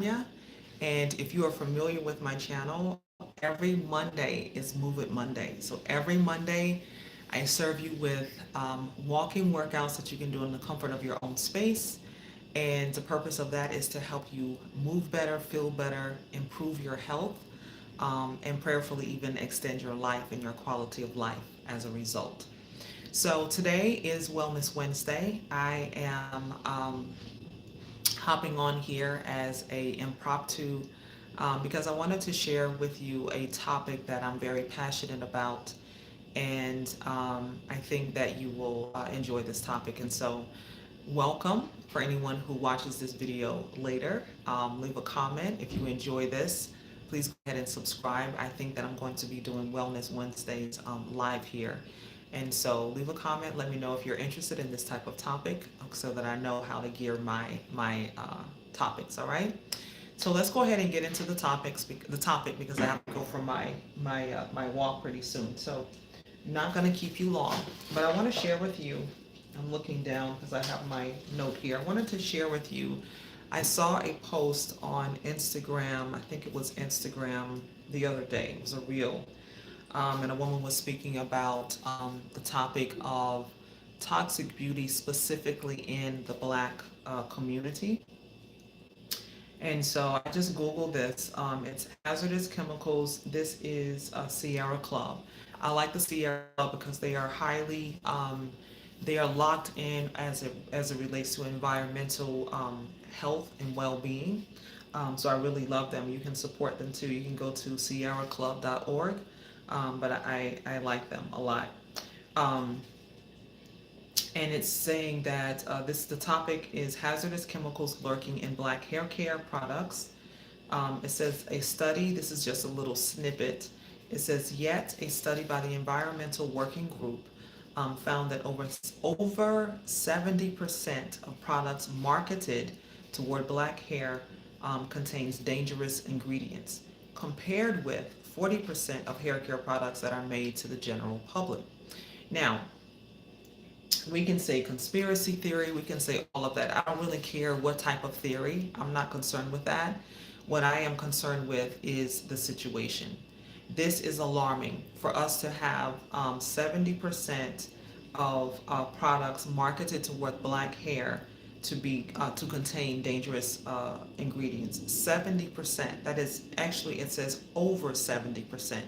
LaTonya, and if you are familiar with my channel, every Monday is Move It Monday. So every Monday, I serve you with walking workouts that you can do in the comfort of your own space. And the purpose of that is to help you move better, feel better, improve your health, and prayerfully even extend your life and your quality of life as a result. So today is Wellness Wednesday. I am hopping on here as a impromptu because I wanted to share with you a topic that I'm very passionate about, and I think that you will enjoy this topic. And so, welcome for anyone who watches this video later. Leave a comment if you enjoy this. Please go ahead and subscribe. I think that I'm going to be doing Wellness Wednesdays live here. And so leave a comment. Let me know if you're interested in this type of topic so that I know how to gear my topics. All right. So let's go ahead and get into the topic because I have to go for my walk pretty soon. So not going to keep you long, but I want to share with you. I'm looking down because I have my note here. I wanted to share with you. I saw a post on Instagram. I think it was Instagram the other day. It was a reel, and a woman was speaking about the topic of toxic beauty, specifically in the Black community. And so I just Googled this. It's hazardous chemicals. This is Sierra Club. I like the Sierra Club because they are they are locked in as it relates to environmental health and well-being. So I really love them. You can support them too. You can go to sierraclub.org, but I like them a lot. Um, and it's saying that the topic is hazardous chemicals lurking in Black hair care products. It says a study, this is just a little snippet. It says, yet a study by the Environmental Working Group found that over 70% of products marketed toward Black hair contains dangerous ingredients, compared with 40% of hair care products that are made to the general public. Now, we can say conspiracy theory, we can say all of that. I don't really care what type of theory. I'm not concerned with that. What I am concerned with is the situation. This is alarming for us to have 70% of products marketed toward Black hair to contain dangerous ingredients. 70%. That is actually, it says over 70%,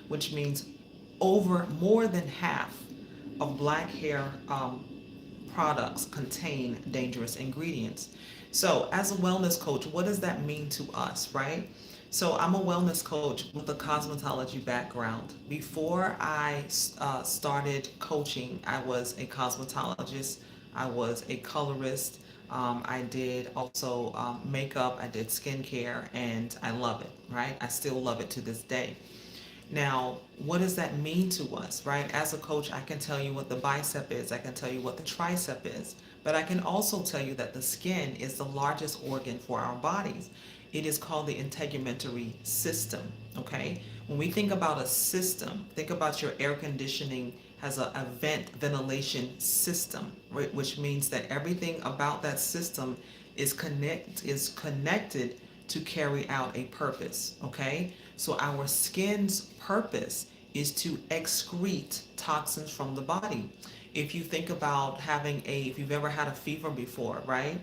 which means over more than half of Black hair products contain dangerous ingredients. So as a wellness coach, what does that mean to us, right? So I'm a wellness coach with a cosmetology background. Before I started coaching, I was a cosmetologist, I was a colorist, I did also makeup, I did skincare, and I love it, right? I still love it to this day. Now, what does that mean to us, right? As a coach, I can tell you what the bicep is, I can tell you what the tricep is, but I can also tell you that the skin is the largest organ for our bodies. It is called the integumentary system, okay? When we think about a system, think about your air conditioning has a ventilation system, right? Which means that everything about that system is connected to carry out a purpose, okay? So our skin's purpose is to excrete toxins from the body. If you think about if you've ever had a fever before, right?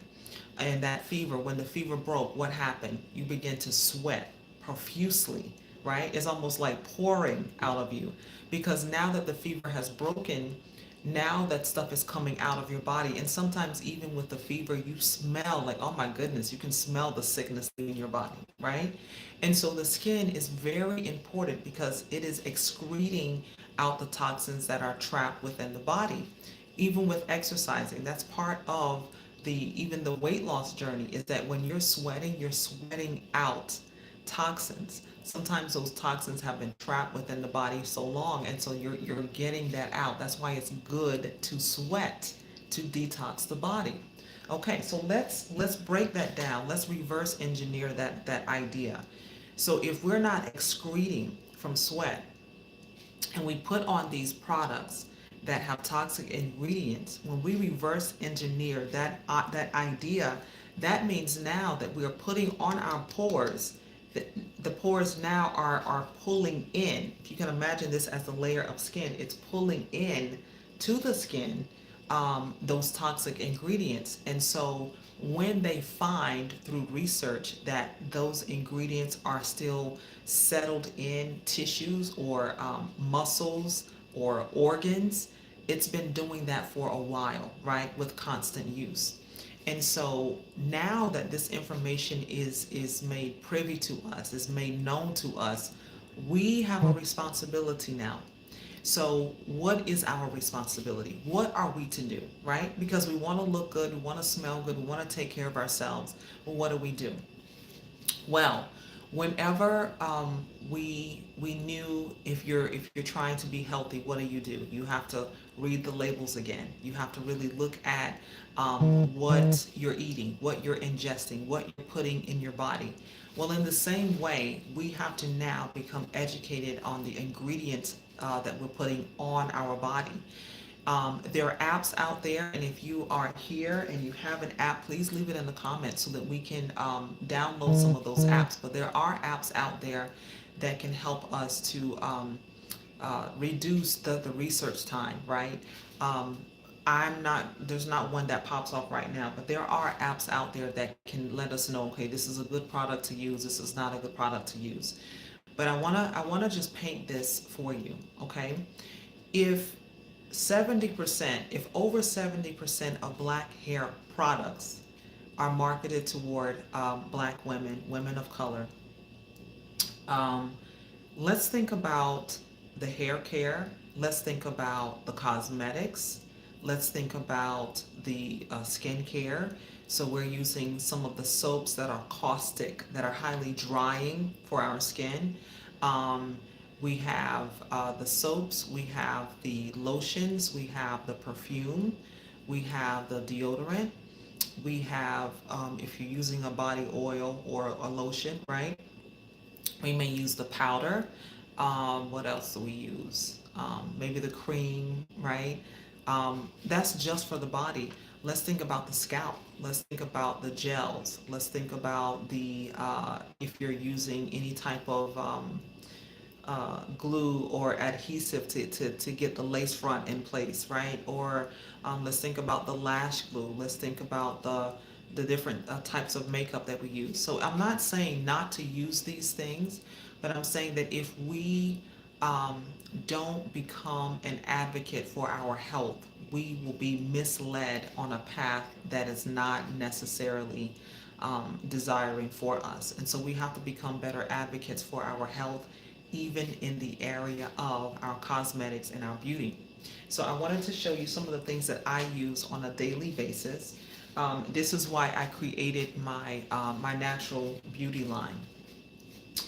And that fever, when the fever broke, what happened? You begin to sweat profusely, right? It's almost like pouring out of you because now that the fever has broken, now that stuff is coming out of your body. And sometimes even with the fever, you smell like, oh my goodness, you can smell the sickness in your body, right? And so the skin is very important because it is excreting out the toxins that are trapped within the body. Even with exercising, that's part of even the weight loss journey, is that when you're sweating out toxins. Sometimes those toxins have been trapped within the body so long, and so you're getting that out. That's why it's good to sweat to detox the body. Okay, so let's break that down. Let's reverse engineer that idea. So if we're not excreting from sweat and we put on these products that have toxic ingredients, when we reverse engineer that idea, That means now that we are putting on our pores, that the pores now are pulling in. If you can imagine this as a layer of skin, it's pulling in to the skin those toxic ingredients. And so when they find through research that those ingredients are still settled in tissues or muscles or organs, it's been doing that for a while, right, with constant use. And so now that this information is made privy to us, is made known to us, we have a responsibility now. So what is our responsibility? What are we to do, right? Because we want to look good, we want to smell good, we want to take care of ourselves. But what do we do? Well, whenever we knew, if you're trying to be healthy, what do? You have to read the labels again. You have to really look at what you're eating, what you're ingesting, what you're putting in your body. Well, in the same way, we have to now become educated on the ingredients that we're putting on our body. There are apps out there, and if you are here and you have an app, please leave it in the comments so that we can download some of those apps. But there are apps out there that can help us to reduce the research time, right? Um, there's not one that pops off right now, but there are apps out there that can let us know, okay, this is a good product to use, this is not a good product to use. But I wanna just paint this for you, okay? If 70%, if over 70% of black hair products are marketed toward black women, women of color, um, let's think about the hair care. Let's think about the cosmetics. Let's think about the skincare. So we're using some of the soaps that are caustic, that are highly drying for our skin. Um, we have the soaps, we have the lotions, we have the perfume, we have the deodorant, we have, if you're using a body oil or a lotion, right? We may use the powder. What else do we use? Maybe the cream, right? That's just for the body. Let's think about the scalp. Let's think about the gels. Let's think about if you're using any type of glue or adhesive to get the lace front in place, right? Or let's think about the lash glue. Let's think about the different types of makeup that we use. So I'm not saying not to use these things, but I'm saying that if we um, don't become an advocate for our health, we will be misled on a path that is not necessarily desiring for us. And so we have to become better advocates for our health, even in the area of our cosmetics and our beauty. So I wanted to show you some of the things that I use on a daily basis. This is why I created my natural beauty line.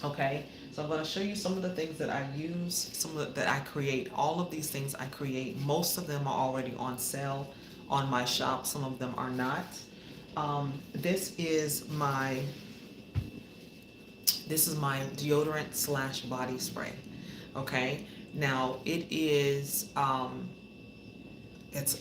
Okay, so I'm going to show you some of the things that I use, that I create. All of these things I create. Most of them are already on sale on my shop. Some of them are not. This is my deodorant slash body spray. Okay, now it's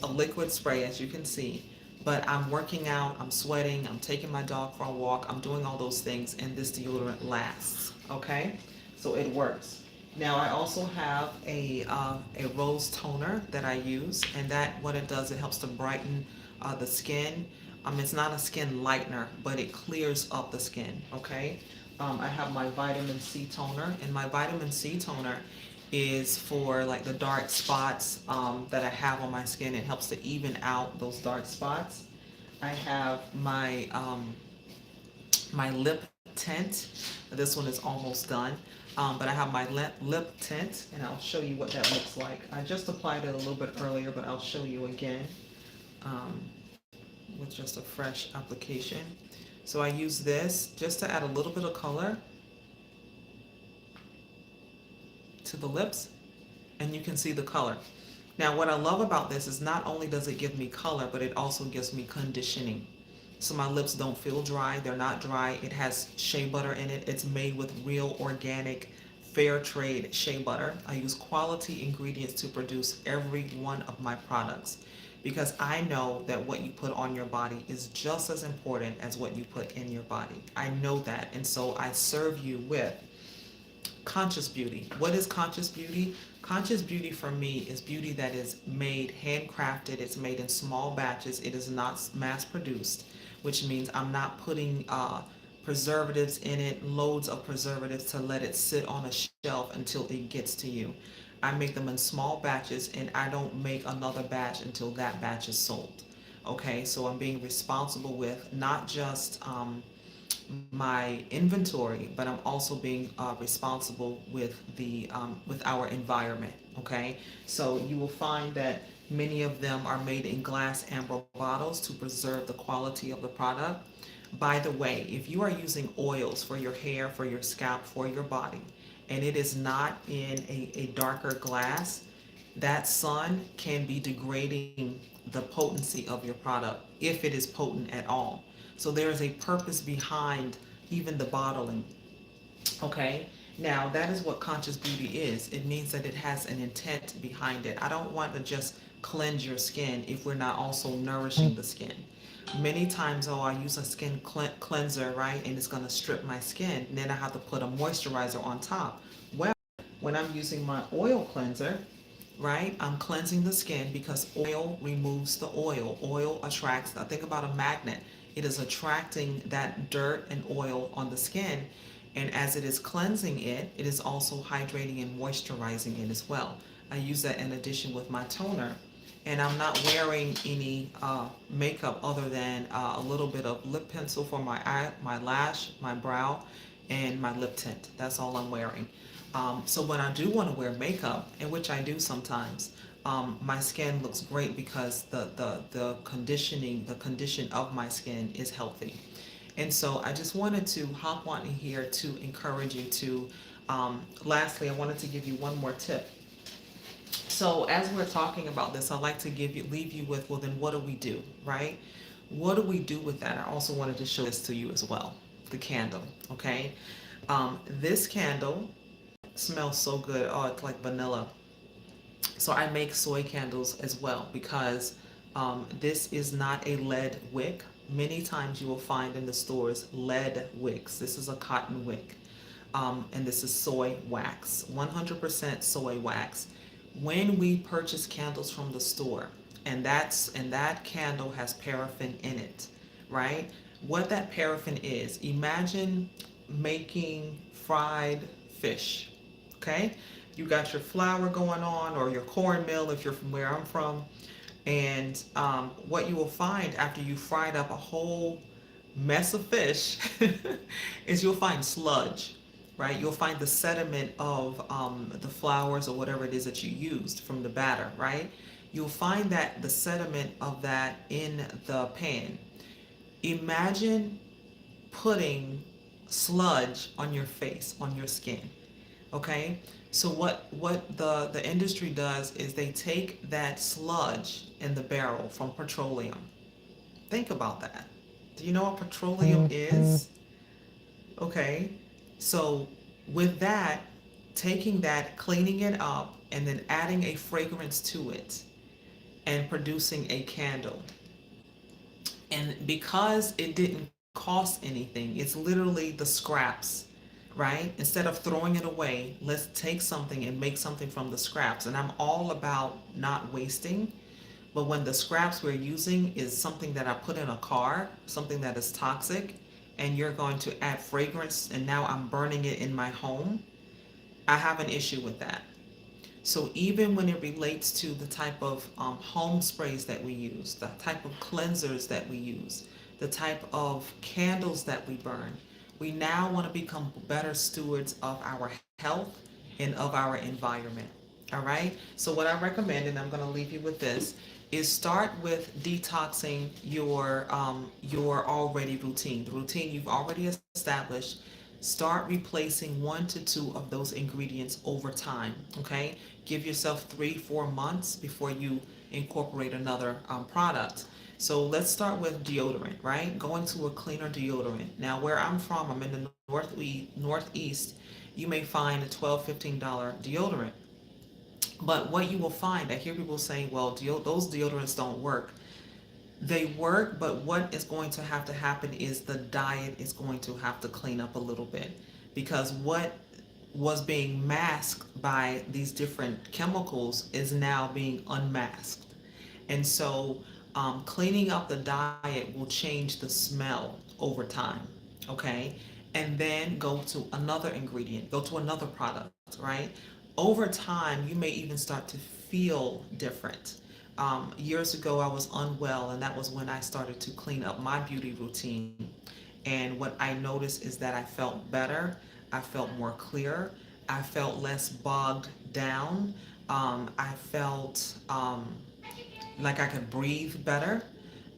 a liquid spray, as you can see, but I'm working out, I'm sweating, I'm taking my dog for a walk, I'm doing all those things, and this deodorant lasts. Okay, so it works. Now I also have a rose toner that I use, and that what it does, it helps to brighten the skin. It's not a skin lightener, but it clears up the skin. Okay, I have my vitamin C toner, and my vitamin C toner is for like the dark spots that I have on my skin. It helps to even out those dark spots. I have my lip tint. This one is almost done. But I have my lip tint, and I'll show you what that looks like. I just applied it a little bit earlier, but I'll show you again um, with just a fresh application. So I use this just to add a little bit of color to the lips, and you can see the color. Now, what I love about this is not only does it give me color, but it also gives me conditioning. So my lips don't feel dry, they're not dry. It has shea butter in it. It's made with real organic, fair trade shea butter. I use quality ingredients to produce every one of my products. because I know that what you put on your body is just as important as what you put in your body. I know that. And so I serve you with conscious beauty. What is conscious beauty? Conscious beauty for me is beauty that is made handcrafted. It's made in small batches. It is not mass produced, which means I'm not putting preservatives in it, loads of preservatives to let it sit on a shelf until it gets to you. I make them in small batches, and I don't make another batch until that batch is sold. Okay, so I'm being responsible with not just my inventory, but I'm also being responsible with our environment. Okay, so you will find that many of them are made in glass amber bottles to preserve the quality of the product. By the way, if you are using oils for your hair, for your scalp, for your body, and it is not in a darker glass, that sun can be degrading the potency of your product, if it is potent at all. So there is a purpose behind even the bottling. Okay? Now, that is what conscious beauty is. It means that it has an intent behind it. I don't want to just cleanse your skin if we're not also nourishing the skin. Many times, oh, I use a skin cleanser, right? And it's going to strip my skin. And then I have to put a moisturizer on top. Well, when I'm using my oil cleanser, right? I'm cleansing the skin because oil removes the oil. Oil attracts, I think about a magnet. It is attracting that dirt and oil on the skin. And as it is cleansing it, it is also hydrating and moisturizing it as well. I use that in addition with my toner. And I'm not wearing any makeup other than a little bit of lip pencil for my eye, my lash, my brow, and my lip tint. That's all I'm wearing. So when I do want to wear makeup, and which I do sometimes, my skin looks great because the conditioning, the condition of my skin is healthy. And so I just wanted to hop on in here to encourage you to, lastly, I wanted to give you one more tip. So as we're talking about this, I'd like to leave you with, well, then what do we do, right? What do we do with that? I also wanted to show this to you as well, the candle, okay? This candle smells so good. Oh, it's like vanilla. So I make soy candles as well because this is not a lead wick. Many times you will find in the stores lead wicks. This is a cotton wick. And this is soy wax, 100% soy wax. When we purchase candles from the store, and that candle has paraffin in it, right? What that paraffin is, imagine making fried fish, okay? You got your flour going on, or your cornmeal if you're from where I'm from, and what you will find after you fried up a whole mess of fish is you'll find sludge, right? You'll find the sediment of the flours or whatever it is that you used from the batter, right? You'll find that the sediment of that in the pan. Imagine putting sludge on your face, on your skin. Okay, so what the industry does is they take that sludge in the barrel from petroleum. Think about that. Do you know what petroleum is? Okay, so with that, taking that, cleaning it up, and then adding a fragrance to it and producing a candle. And because it didn't cost anything, it's literally the scraps, right? Instead of throwing it away, let's take something and make something from the scraps. And I'm all about not wasting. But when the scraps we're using is something that I put in a car, something that is toxic, and you're going to add fragrance, and now I'm burning it in my home, I have an issue with that. So even when it relates to the type of home sprays that we use, the type of cleansers that we use, the type of candles that we burn, we now want to become better stewards of our health and of our environment. All right. So what I recommend, and I'm going to leave you with this, is start with detoxing your already routine, the routine you've already established. Start replacing 1 to 2 of those ingredients over time. Okay. Give yourself 3-4 months before you incorporate another product. So let's start with deodorant, right? Going to a cleaner deodorant. Now, where I'm from, I'm in the northeast. You may find a $12, $15 deodorant. But what you will find, I hear people saying, well, those deodorants don't work. They work, but what is going to happen is the diet is going to have to clean up a little bit, because what was being masked by these different chemicals is now being unmasked. And so cleaning up the diet will change the smell over time, okay? And then go to another ingredient, go to another product, right? Over time, you may even start to feel different. Years ago, I was unwell, and that was when I started to clean up my beauty routine. And what I noticed is that I felt better, I felt more clear, I felt less bogged down, I felt like I could breathe better.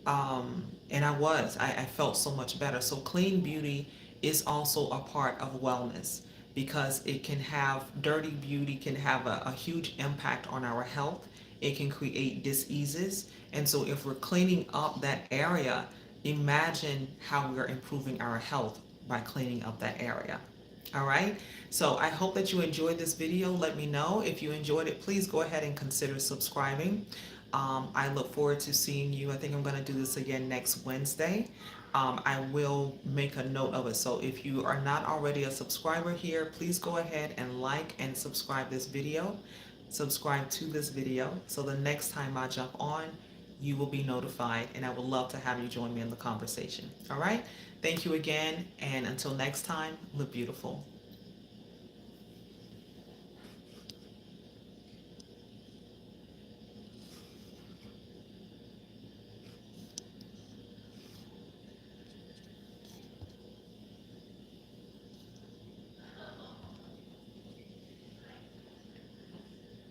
And I felt so much better. So clean beauty is also a part of wellness, because it can have, dirty beauty can have a huge impact on our health. It can create diseases. And so if we're cleaning up that area, imagine how we're improving our health by cleaning up that area. All right. So I hope that you enjoyed this video. Let me know if you enjoyed it. Please go ahead and consider subscribing. I look forward to seeing you. I think I'm going to do this again next Wednesday. I will make a note of it. So if you are not already a subscriber here, please go ahead and like and subscribe this video. Subscribe to this video so the next time I jump on, you will be notified, and I would love to have you join me in the conversation. All right. Thank you again. And until next time, live beautiful.